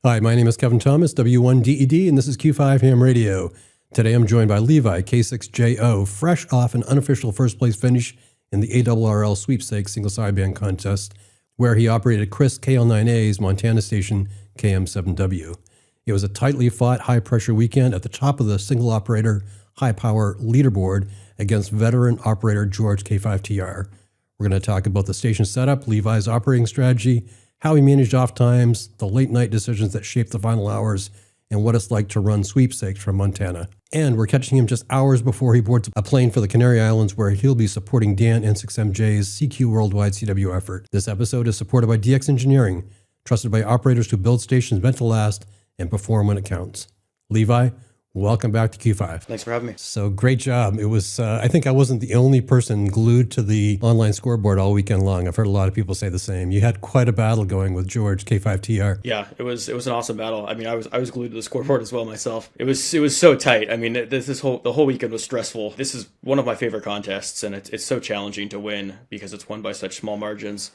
Hi, my name is Kevin Thomas, W1DED, and this is Q5 Ham Radio. Today I'm joined by Levi K6JO, fresh off an unofficial first place finish in the ARRL Sweepstakes single sideband contest, where he operated Chris KL9A's Montana station KM7W. It was a tightly fought, high-pressure weekend at the top of the single operator, high-power leaderboard against veteran operator George K5TR. We're going to talk about the station setup, Levi's operating strategy, how he managed off times, the late night decisions that shaped the final hours, and what it's like to run sweepstakes from Montana. And we're catching him just hours before he boards a plane for the Canary Islands, where he'll be supporting Dan N6MJ's CQ Worldwide CW effort. This episode is supported by DX Engineering, trusted by operators who build stations meant to last and perform when it counts. Levi, welcome back to Q5. Thanks for having me. So great job. It was, I think I wasn't the only person glued to the online scoreboard all weekend long. I've heard a lot of people say the same. You had quite a battle going with George K5TR. Yeah, it was an awesome battle. I mean, I was glued to the scoreboard as well myself. It was so tight. I mean, the whole weekend was stressful. This is one of my favorite contests, and it's so challenging to win because it's won by such small margins.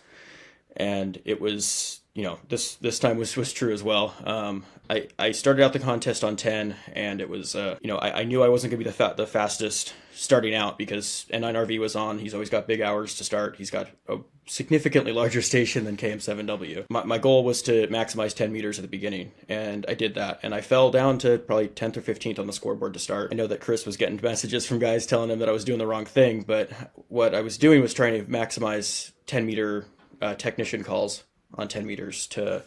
And it was, this time was true as well. I started out the contest on 10, and it was, I knew I wasn't going to be the fastest starting out because N9RV was on. He's always got big hours to start. He's got a significantly larger station than KM7W. My goal was to maximize 10 meters at the beginning, and I did that. And I fell down to probably 10th or 15th on the scoreboard to start. I know that Chris was getting messages from guys telling him that I was doing the wrong thing, but what I was doing was trying to maximize 10 meter technician calls on 10 meters to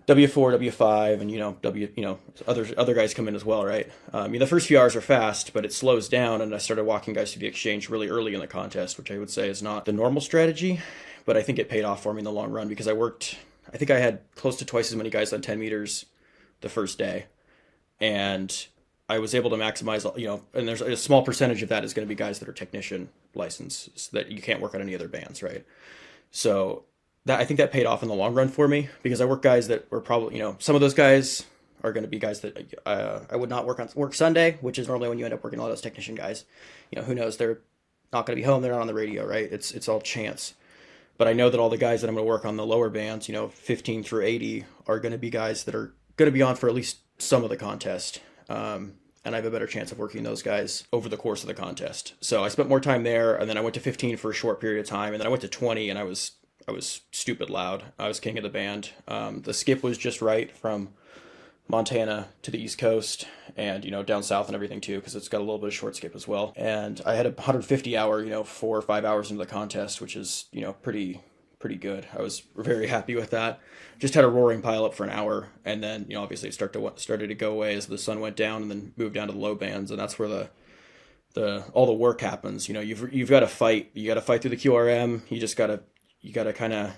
W4, W5, and other guys come in as well, right? The first few hours are fast, but it slows down, and I started walking guys through the exchange really early in the contest, which I would say is not the normal strategy, but I think it paid off for me in the long run because I think I had close to twice as many guys on 10 meters the first day, and I was able to maximize, and there's a small percentage of that is going to be guys that are technician licensed, so that you can't work on any other bands, right? So I think that paid off in the long run for me because I work guys that were probably, some of those guys are going to be guys that I would not work Sunday, which is normally when you end up working all those technician guys. Who knows? They're not going to be home. They're not on the radio, right? It's all chance. But I know that all the guys that I'm going to work on the lower bands, 15 through 80, are going to be guys that are going to be on for at least some of the contest. And I have a better chance of working those guys over the course of the contest. So I spent more time there, and then I went to 15 for a short period of time, and then I went to 20, and I was stupid loud. I was king of the band. The skip was just right from Montana to the East Coast and, down south and everything too, because it's got a little bit of short skip as well. And I had a 150 hour, 4 or 5 hours into the contest, which is, pretty good. I was very happy with that. Just had a roaring pile up for an hour, and then, obviously it started to go away as the sun went down and then moved down to the low bands, and that's where all the work happens. You've got to fight. You got to fight through the QRM. You got to kind of,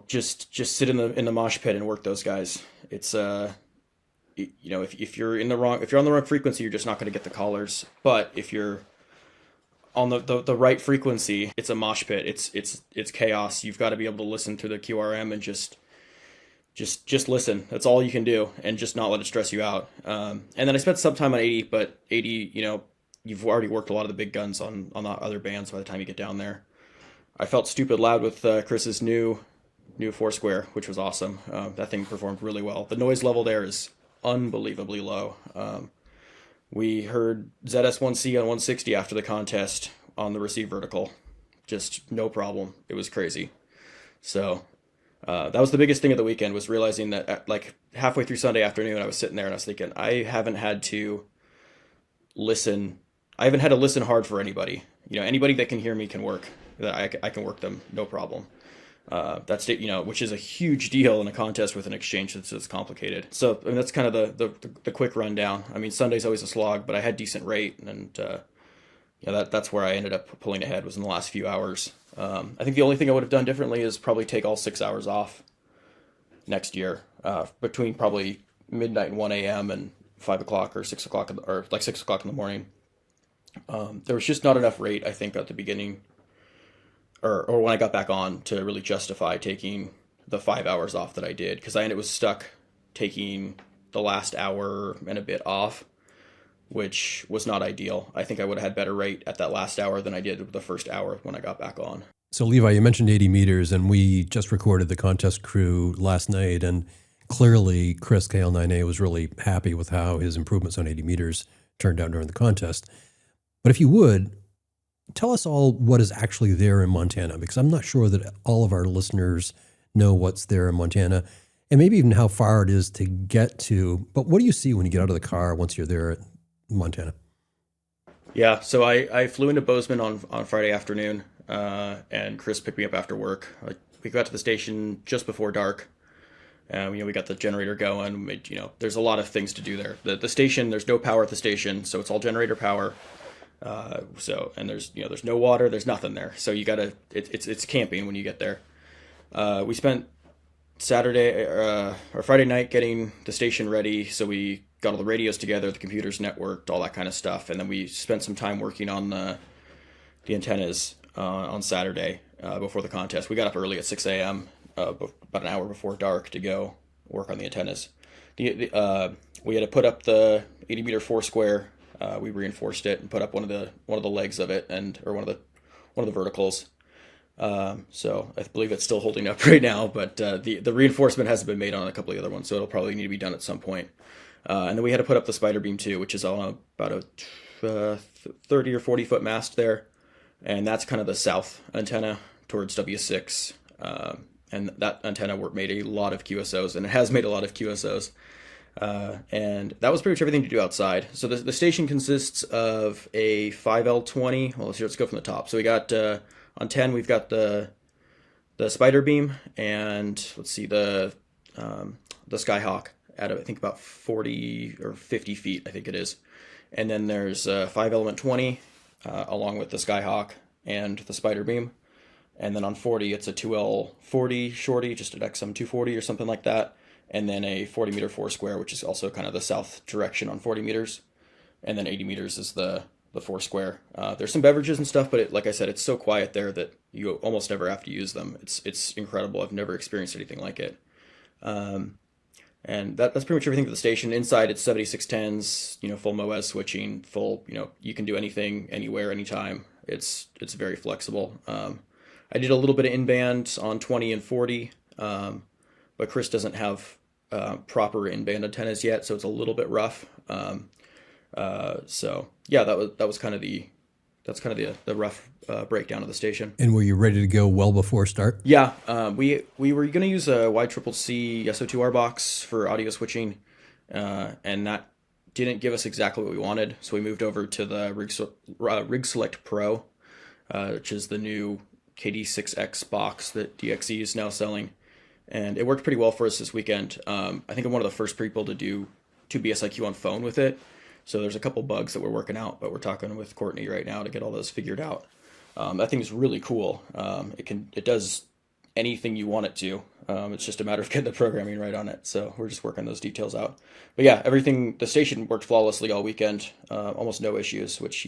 just sit in the mosh pit and work those guys. It's if you're on the wrong frequency, you're just not going to get the callers. But if you're on the right frequency, it's a mosh pit. It's chaos. You've got to be able to listen through the QRM and just listen. That's all you can do, and just not let it stress you out. And then I spent some time on 80, but 80, you've already worked a lot of the big guns on the other bands by the time you get down there. I felt stupid loud with Chris's new Foursquare, which was awesome. That thing performed really well. The noise level there is unbelievably low. We heard ZS1C on 160 after the contest on the receive vertical. Just no problem. It was crazy. So that was the biggest thing of the weekend, was realizing that like halfway through Sunday afternoon, I was sitting there and I was thinking, I haven't had to listen hard for anybody. Anybody that can hear me can work. That I can work them, no problem. That's which is a huge deal in a contest with an exchange that's complicated. So that's kind of the quick rundown. I mean, Sunday's always a slog, but I had decent rate, and that's where I ended up pulling ahead, was in the last few hours. I think the only thing I would have done differently is probably take all 6 hours off next year, between probably midnight and 1 a.m. and 5 o'clock or 6 o'clock, or like 6 o'clock in the morning. There was just not enough rate, I think, at the beginning, or when I got back on, to really justify taking the 5 hours off that I did, because I was stuck taking the last hour and a bit off, which was not ideal. I think I would have had better rate at that last hour than I did the first hour when I got back on. So Levi, you mentioned 80 meters, and we just recorded the contest crew last night, and Clearly, Chris KL9A was really happy with how his improvements on 80 meters turned out during the contest. But if you would, tell us all what is actually there in Montana, because I'm not sure that all of our listeners know what's there in Montana, and maybe even how far it is to get to. But what do you see when you get out of the car once you're there at Montana? Yeah, so I flew into Bozeman on Friday afternoon, and Chris picked me up after work. We got to the station just before dark. We got the generator going. There's a lot of things to do there. The station, there's no power at the station, so it's all generator power. And there's no water, there's nothing there. So it's camping when you get there. We spent Saturday or Friday night getting the station ready. So we got all the radios together, the computers networked, all that kind of stuff. And then we spent some time working on the antennas on Saturday before the contest. We got up early at 6 a.m., about an hour before dark to go work on the antennas. We had to put up the 80 meter four square. We reinforced it and put up one of the legs of it or one of the verticals. So I believe it's still holding up right now, but the reinforcement hasn't been made on a couple of the other ones, so it'll probably need to be done at some point. And then we had to put up the spider beam too, which is on about a 30 or 40 foot mast there, and that's kind of the south antenna towards W6. And that antenna made a lot of QSOs, and it has made a lot of QSOs. And that was pretty much everything to do outside. So the station consists of a 5L20. Well, let's go from the top. So we got on 10, we've got the spider beam, and let's see the Skyhawk at I think about 40 or 50 feet, I think it is. And then there's 5 element 20 along with the Skyhawk and the spider beam. And then on 40, it's a 2L40 shorty, just an XM 240 or something like that. And then a 40 meter four square, which is also kind of the south direction on 40 meters. And then 80 meters is the four square. There's some beverages and stuff, but like I said, it's so quiet there that you almost never have to use them. It's incredible. I've never experienced anything like it. And that's pretty much everything for the station. Inside, it's 7610s, full MOS switching, full, you can do anything, anywhere, anytime. It's very flexible. I did a little bit of in-band on 20 and 40, but Chris doesn't have proper in-band antennas yet, so it's a little bit rough. So yeah, that was kind of the rough breakdown of the station. And were you ready to go well before start? Yeah, we were going to use a YCCC SO2R box for audio switching, and that didn't give us exactly what we wanted, so we moved over to the Rig Select Pro, which is the new KD6X box that DXE is now selling. And it worked pretty well for us this weekend. I think I'm one of the first people to do 2BSIQ on phone with it. So there's a couple bugs that we're working out, but we're talking with Courtney right now to get all those figured out. That thing is really cool. It does anything you want it to. It's just a matter of getting the programming right on it. So we're just working those details out. But yeah, the station worked flawlessly all weekend. Almost no issues, which,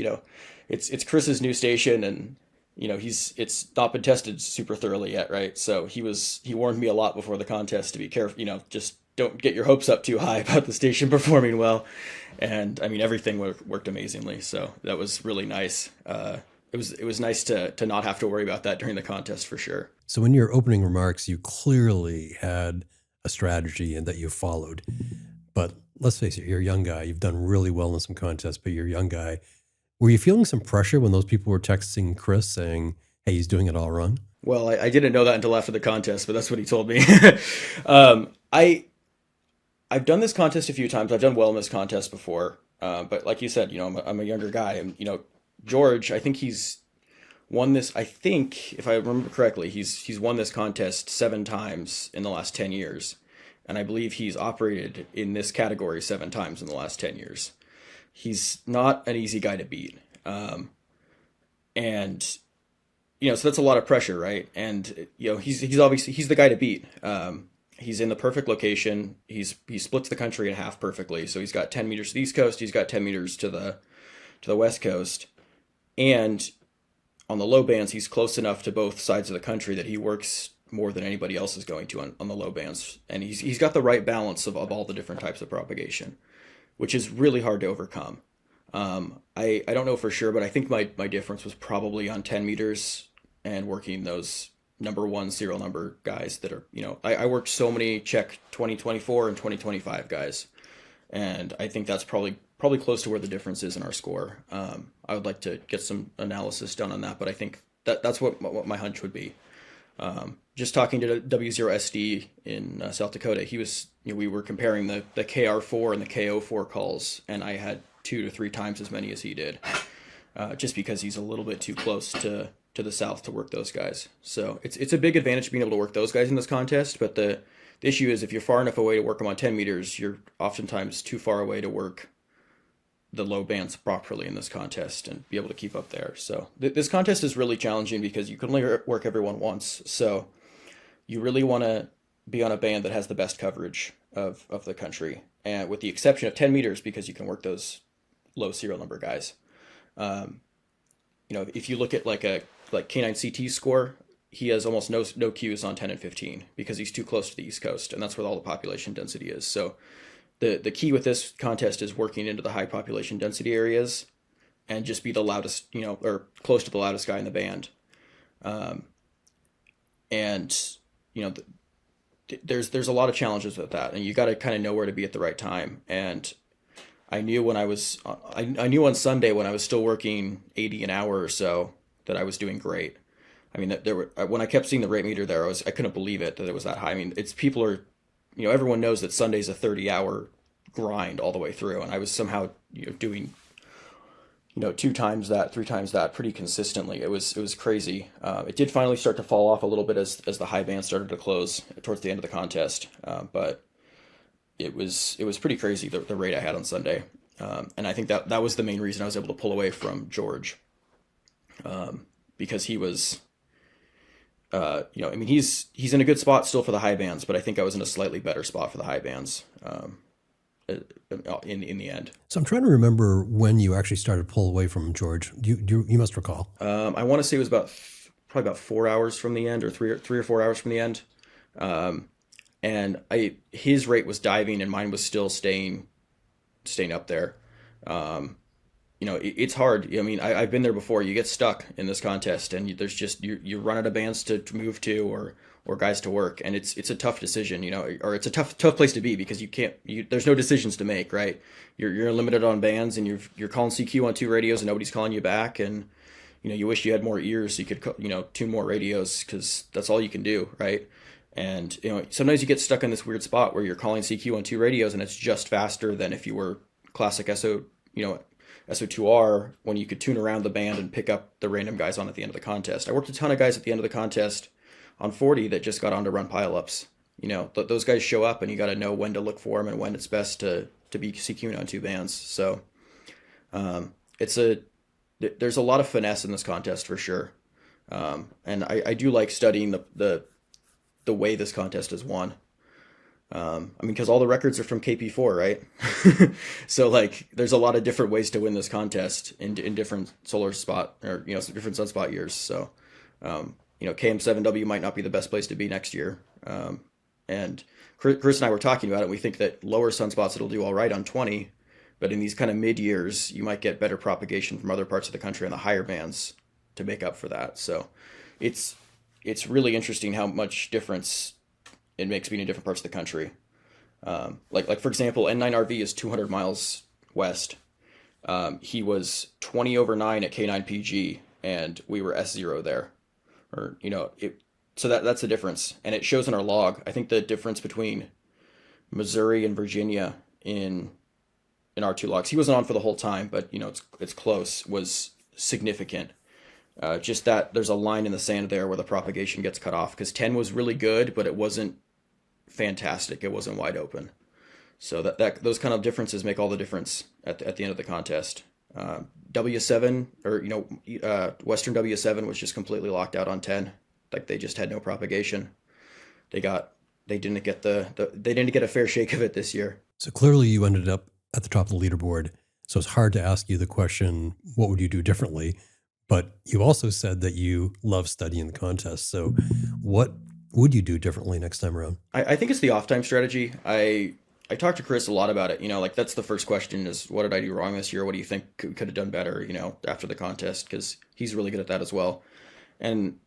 it's Chris's new station, and it's not been tested super thoroughly yet, right? So he warned me a lot before the contest to be careful, just don't get your hopes up too high about the station performing well. And I mean, everything worked amazingly. So that was really nice. It was nice to not have to worry about that during the contest for sure. So in your opening remarks, you clearly had a strategy and that you followed. But let's face it, you're a young guy. You've done really well in some contests, but you're a young guy. Were you feeling some pressure when those people were texting Chris saying, hey, he's doing it all wrong? Well, I didn't know that until after the contest, but that's what he told me. I've done this contest a few times. I've done well in this contest before. But like you said, I'm a younger guy. And, George, I think he's won this. I think, if I remember correctly, he's won this contest 7 times in the last 10 years. And I believe he's operated in this category 7 times in the last 10 years. He's not an easy guy to beat. And, so that's a lot of pressure, right? And, he's obviously, he's the guy to beat. He's in the perfect location. He splits the country in half perfectly. So he's got 10 meters to the East Coast. He's got 10 meters to the West Coast. And on the low bands, he's close enough to both sides of the country that he works more than anybody else is going to on the low bands. And he's got the right balance of all the different types of propagation, which is really hard to overcome. I don't know for sure, but I think my difference was probably on 10 meters and working those number one serial number guys that are, I worked so many check 2024 and 2025 guys. And I think that's probably close to where the difference is in our score. I would like to get some analysis done on that, but I think that's what my hunch would be. Just talking to W0SD in South Dakota, he was, we were comparing the KR4 and the KO4 calls, and I had 2 to 3 times as many as he did, just because he's a little bit too close to the south to work those guys. So it's a big advantage being able to work those guys in this contest, but the issue is if you're far enough away to work them on 10 meters, you're oftentimes too far away to work the low bands properly in this contest and be able to keep up there. So this contest is really challenging because you can only work everyone once. So you really want to be on a band that has the best coverage of the country, and with the exception of 10 meters because you can work those low serial number guys. If you look at like K9CT's score, he has almost no Qs on 10 and 15 because he's too close to the East Coast, and that's where all the population density is. So the key with this contest is working into the high population density areas and just be the loudest, or close to the loudest guy in the band. There's a lot of challenges with that, and you got to kind of know where to be at the right time. And I knew I knew on Sunday when I was still working 80 an hour or so that I was doing great. I mean, when I kept seeing the rate meter there, I couldn't believe it that it was that high. I mean, everyone knows that Sunday's a 30-hour grind all the way through, and I was somehow doing 2 times that, 3 times that pretty consistently. It was crazy. It did finally start to fall off a little bit as the high band started to close towards the end of the contest, but it was pretty crazy the rate I had on Sunday, and I think that was the main reason I was able to pull away from George, because he was. He's in a good spot still for the high bands, but I think I was in a slightly better spot for the high bands in the end. So I'm trying to remember when you actually started to pull away from George. You must recall. I want to say it was probably about 4 hours from the end, or three or 4 hours from the end. And his rate was diving, and mine was still staying up there. It's hard. I mean, I've been there before. You get stuck in this contest, and there's just you run out of bands to move to or guys to work, and it's a tough decision, or it's a tough place to be because there's no decisions to make, right? You're limited on bands, and you're calling CQ on 2 radios, and nobody's calling you back, and you wish you had more ears so you could tune more radios because that's all you can do, right? And sometimes you get stuck in this weird spot where you're calling CQ on 2 radios, and it's just faster than if you were classic SO2R, when you could tune around the band and pick up the random guys on at the end of the contest. I worked a ton of guys at the end of the contest on 40 that just got on to run pileups. Those guys show up, and you got to know when to look for them and when it's best to be CQing on 2 bands. So there's a lot of finesse in this contest for sure. And I do like studying the way this contest is won. Because all the records are from KP4, right? So there's a lot of different ways to win this contest in different solar spot or different sunspot years. So KM7W might not be the best place to be next year. And Chris and I were talking about it. We think that lower sunspots it'll do all right on 20, but in these kind of mid years, you might get better propagation from other parts of the country on the higher bands to make up for that. So it's really interesting how much difference it makes being in different parts of the country. Like for example, N9RV is 200 miles west. He was 20 over 9 at K9PG, and we were S0 there. So that's the difference, and it shows in our log. I think the difference between Missouri and Virginia in our 2 logs, he wasn't on for the whole time, but it's close, was significant. Just that there's a line in the sand there where the propagation gets cut off, because 10 was really good, but it wasn't fantastic. It wasn't wide open. So that those kind of differences make all the difference at the end of the contest. W7 or Western W7 was just completely locked out on 10. They just had no propagation. They didn't get a fair shake of it this year. So clearly you ended up at the top of the leaderboard. So it's hard to ask you the question, what would you do differently? But you also said that you love studying the contest. So what would you do differently next time around? I think it's the off time strategy. I talked to Chris a lot about it. That's the first question is, what did I do wrong this year? What do you think could have done better, after the contest? Because he's really good at that as well. And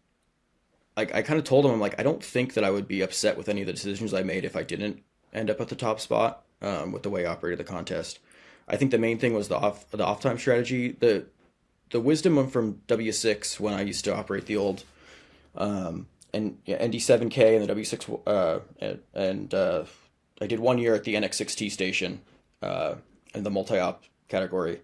like I kind of told him, I'm like, I don't think that I would be upset with any of the decisions I made if I didn't end up at the top spot with the way I operated the contest. I think the main thing was the off time strategy. The wisdom from W6 when I used to operate the old and yeah, ND7K and the W6 I did 1 year at the NX6T station in the multi-op category.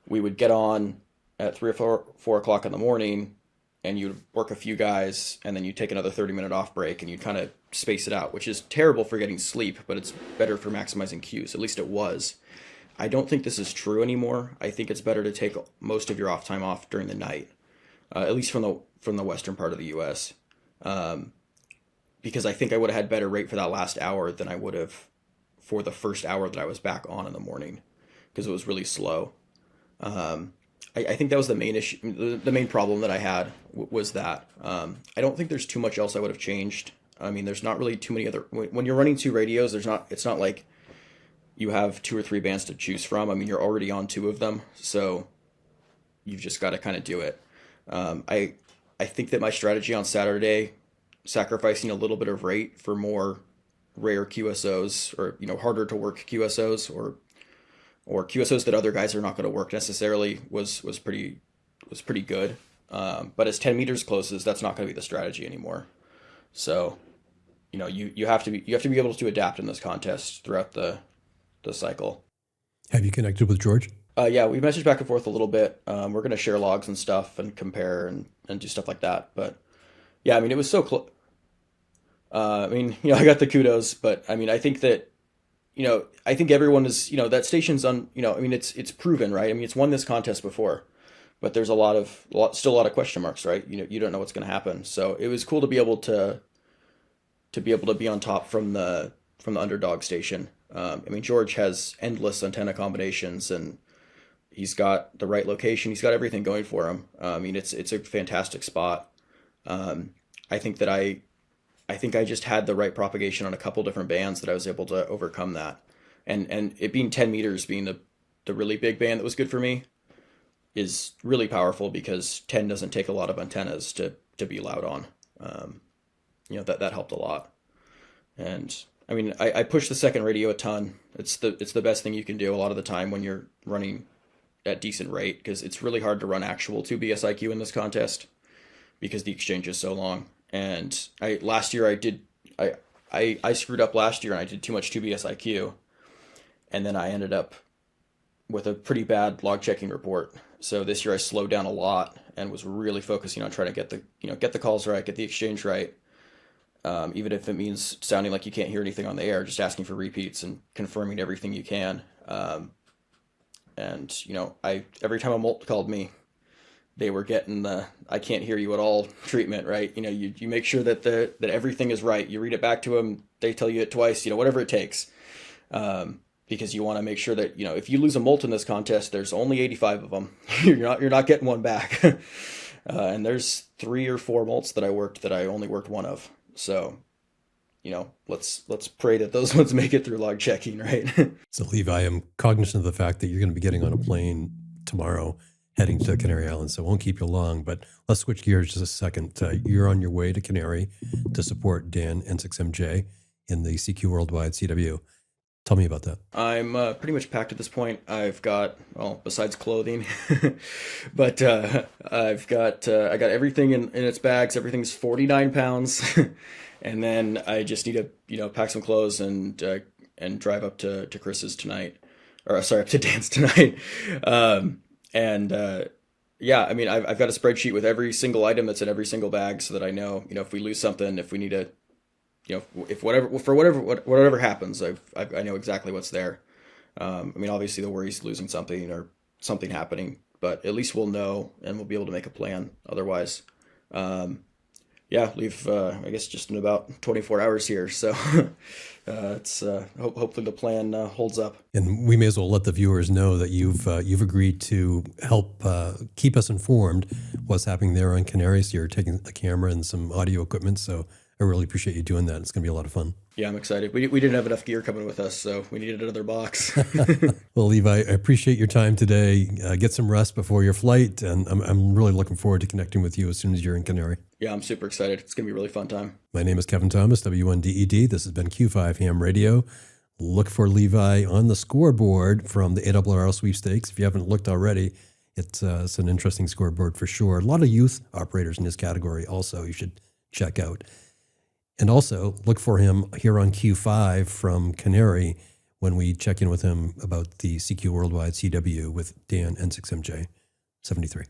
We would get on at 3 or 4 o'clock in the morning, and you'd work a few guys, and then you'd take another 30-minute off break, and you'd kind of space it out, which is terrible for getting sleep, but it's better for maximizing Qs. At least it was. I don't think this is true anymore. I think it's better to take most of your off time off during the night, at least from the western part of the U.S. Because I think I would have had better rate for that last hour than I would have for the first hour that I was back on in the morning, because it was really slow. I think that was the main issue. The main problem that I had was that I don't think there's too much else I would have changed. I mean, there's not really too many other. When you're running 2 radios, it's not like you have 2 or 3 bands to choose from. I mean, you're already on 2 of them, so you've just got to kind of do it. I think that my strategy on Saturday, sacrificing a little bit of rate for more rare QSOs, or harder to work QSOs, or QSOs that other guys are not going to work necessarily, was pretty good. But as 10 meters closes, that's not going to be the strategy anymore. So, you have to be able to adapt in this contest throughout the cycle. Have you connected with George? Yeah, we messaged back and forth a little bit. We're going to share logs and stuff and compare and do stuff like that. But yeah, I mean, it was so close. I mean, I got the kudos, but I mean, I think that, I think everyone is, that station's I mean, it's proven, right? I mean, it's won this contest before, but there's still a lot of question marks, right? You don't know what's going to happen. So it was cool to be able to be on top from the underdog station. I mean, George has endless antenna combinations, and he's got the right location. He's got everything going for him. I mean, it's a fantastic spot. I think that I think I just had the right propagation on a couple different bands that I was able to overcome that. And it being 10 meters, being the really big band that was good for me, is really powerful, because 10 doesn't take a lot of antennas to be loud on. That helped a lot. And I mean, I push the second radio a ton. It's the best thing you can do a lot of the time when you're running at decent rate, because it's really hard to run actual 2 BSIQ in this contest because the exchange is so long. And last year I screwed up last year, and I did too much 2 BSIQ, and then I ended up with a pretty bad log checking report. So this year I slowed down a lot and was really focusing on trying to get the calls right, get the exchange right. Even if it means sounding like you can't hear anything on the air, just asking for repeats and confirming everything you can. And every time a molt called me, they were getting the "I can't hear you at all" treatment, right? You make sure that that everything is right. You read it back to them. They tell you it twice. Whatever it takes, because you want to make sure that if you lose a molt in this contest, there's only 85 of them. You're not getting one back. And there's 3 or 4 molts that I worked that I only worked one of. So, let's pray that those ones make it through log checking, right? So, Levi, I'm cognizant of the fact that you're going to be getting on a plane tomorrow heading to Canary Islands, so I won't keep you long, but let's switch gears just a second. You're on your way to Canary to support Dan N6MJ in the CQ Worldwide CW. Tell me about that. I'm pretty much packed at this point. I've got, besides clothing, but I got everything in its bags. Everything's 49 pounds. And then I just need to, pack some clothes and drive up to Chris's tonight, up to Dan's tonight. Yeah, I mean, I've got a spreadsheet with every single item that's in every single bag, so that I know, if we lose something, if we need to, if whatever happens, I know exactly what's there. I mean, obviously the worry's losing something or something happening, but at least we'll know and we'll be able to make a plan otherwise. Yeah, leave, I guess just in about 24 hours here. So it's hopefully the plan holds up. And we may as well let the viewers know that you've agreed to help keep us informed what's happening there on Canary. So you're taking a camera and some audio equipment. So I I really appreciate you doing that. It's going to be a lot of fun. Yeah, I'm excited. We didn't have enough gear coming with us, so we needed another box. Well, Levi, I appreciate your time today. Get some rest before your flight, and I'm really looking forward to connecting with you as soon as you're in Canary. Yeah, I'm super excited. It's going to be a really fun time. My name is Kevin Thomas, W1DED. This has been Q5 Ham Radio. Look for Levi on the scoreboard from the ARRL Sweepstakes. If you haven't looked already, it's an interesting scoreboard for sure. A lot of youth operators in this category also you should check out. And also look for him here on Q5 from Canary when we check in with him about the CQ Worldwide CW with Dan N6MJ 73.